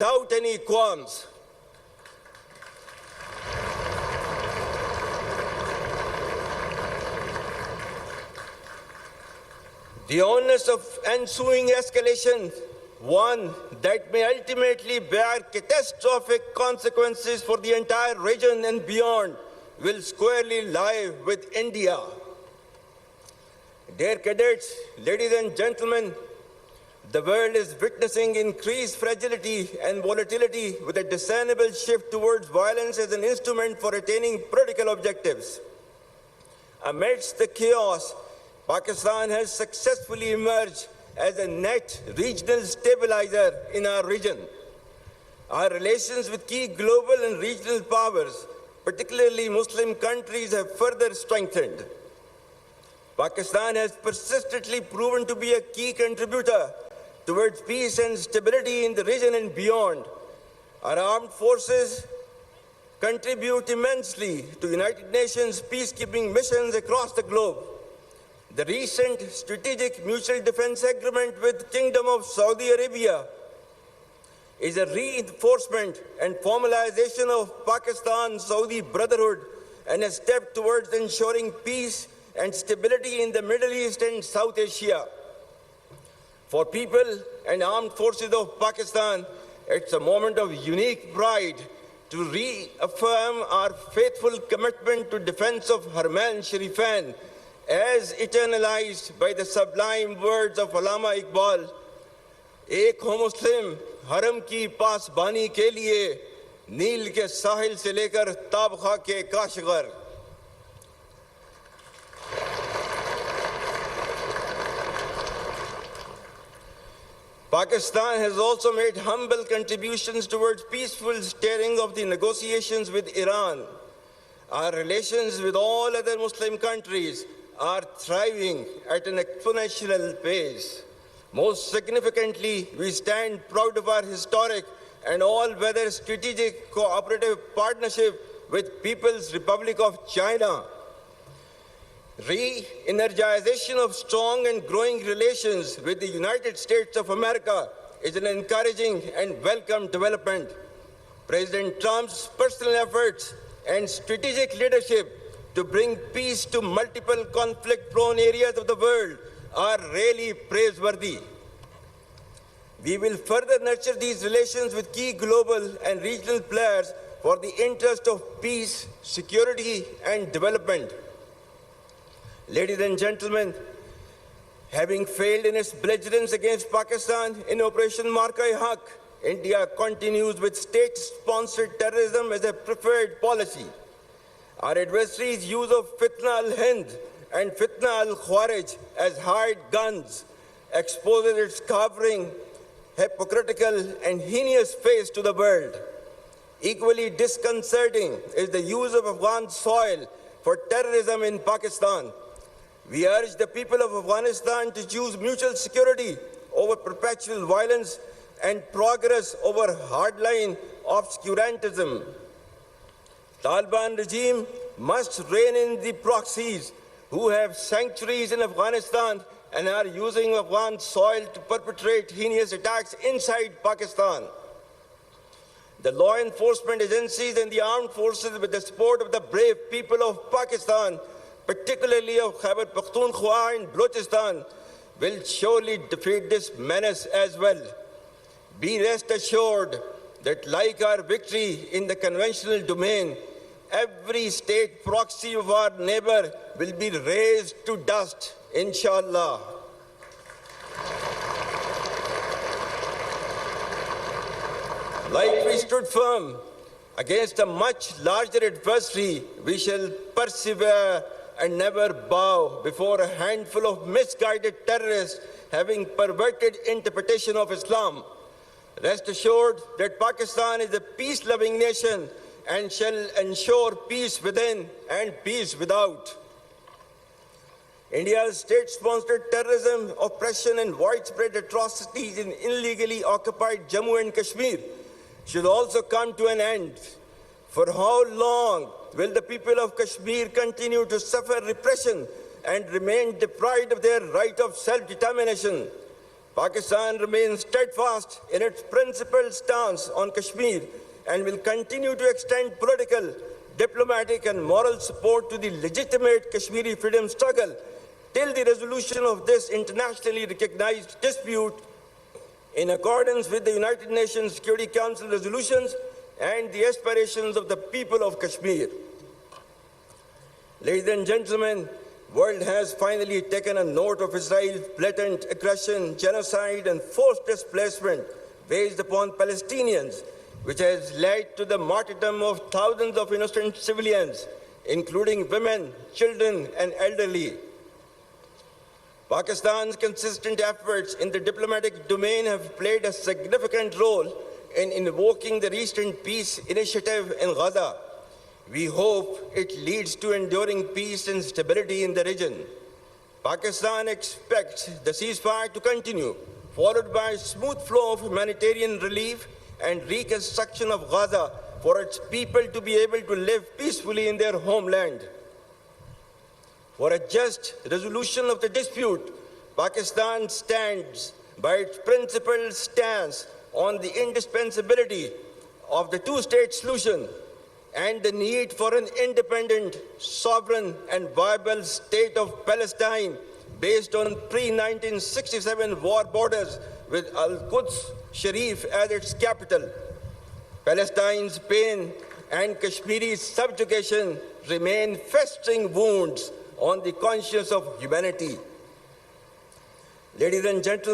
without any qualms. The onus of ensuing escalation, one that may ultimately bear catastrophic consequences for the entire region and beyond, will squarely lie with India. Dear cadets, ladies and gentlemen, the world is witnessing increased fragility and volatility with a discernible shift towards violence as an instrument for attaining political objectives. Amidst the chaos, Pakistan has successfully emerged as a net regional stabilizer in our region. Our relations with key global and regional powers, particularly Muslim countries, have further strengthened. Pakistan has persistently proven to be a key contributor towards peace and stability in the region and beyond. Our armed forces contribute immensely to United Nations peacekeeping missions across the globe. The recent strategic mutual defense agreement with Kingdom of Saudi Arabia is a reinforcement and formalization of Pakistan-Saudi brotherhood and a step towards ensuring peace and stability in the Middle East and South Asia. For people and armed forces of Pakistan, it's a moment of unique pride to reaffirm our faithful commitment to defense of Haramain Sharifain, as eternalized by the sublime words of Allama Iqbal, "Ek ho Muslim, haram ki pasbani ke liye, Neel ke sahil se lekar Tabkha ke Kashgar." Pakistan has also made humble contributions towards peaceful steering of the negotiations with Iran. Our relations with all other Muslim countries are thriving at an exponential pace. Most significantly, we stand proud of our historic and all-weather strategic cooperative partnership with People's Republic of China. Re-energization of strong and growing relations with the United States of America is an encouraging and welcome development. President Trump's personal efforts and strategic leadership to bring peace to multiple conflict-prone areas of the world are really praiseworthy. We will further nurture these relations with key global and regional players for the interest of peace, security, and development. Ladies and gentlemen, having failed in its belligerence against Pakistan in Operation Marka-e-Haq, India continues with state-sponsored terrorism as a preferred policy. Our adversaries' use of Fitna al-Hind and Fitna al-Khawarij as hired guns exposes its cowering, hypocritical, and heinous face to the world. Equally disconcerting is the use of Afghan soil for terrorism in Pakistan. We urge the people of Afghanistan to choose mutual security over perpetual violence and progress over hardline obscurantism. Taliban regime must rein in the proxies who have sanctuaries in Afghanistan and are using Afghan soil to perpetrate heinous attacks inside Pakistan. The law enforcement agencies and the armed forces, with the support of the brave people of Pakistan, particularly of Khyber Pakhtunkhwa and Balochistan, will surely defeat this menace as well. Be rest assured that, like our victory in the conventional domain, every state proxy of our neighbor will be razed to dust, inshallah. Like we stood firm against a much larger adversary, we shall persevere and never bow before a handful of misguided terrorists having perverted interpretation of Islam. Rest assured that Pakistan is a peace-loving nation and shall ensure peace within and peace without. India's state-sponsored terrorism, oppression, and widespread atrocities in illegally occupied Jammu and Kashmir should also come to an end. For how long will the people of Kashmir continue to suffer repression and remain deprived of their right of self-determination? Pakistan remains steadfast in its principled stance on Kashmir and will continue to extend political, diplomatic and moral support to the legitimate Kashmiri freedom struggle till the resolution of this internationally recognized dispute in accordance with the United Nations Security Council resolutions and the aspirations of the people of Kashmir. Ladies and gentlemen, the world has finally taken a note of Israel's blatant aggression, genocide and forced displacement waged upon Palestinians, which has led to the martyrdom of thousands of innocent civilians, including women, children and elderly. Pakistan's consistent efforts in the diplomatic domain have played a significant role in invoking the recent peace initiative in Gaza. We hope it leads to enduring peace and stability in the region. Pakistan expects the ceasefire to continue, followed by a smooth flow of humanitarian relief and reconstruction of Gaza for its people to be able to live peacefully in their homeland. For a just resolution of the dispute, Pakistan stands by its principled stance on the indispensability of the two-state solution and the need for an independent, sovereign and viable state of Palestine based on pre-1967 war borders with Al-Quds Sharif as its capital. Palestine's pain and Kashmiri's subjugation remain festering wounds on the conscience of humanity. Ladies and gentlemen,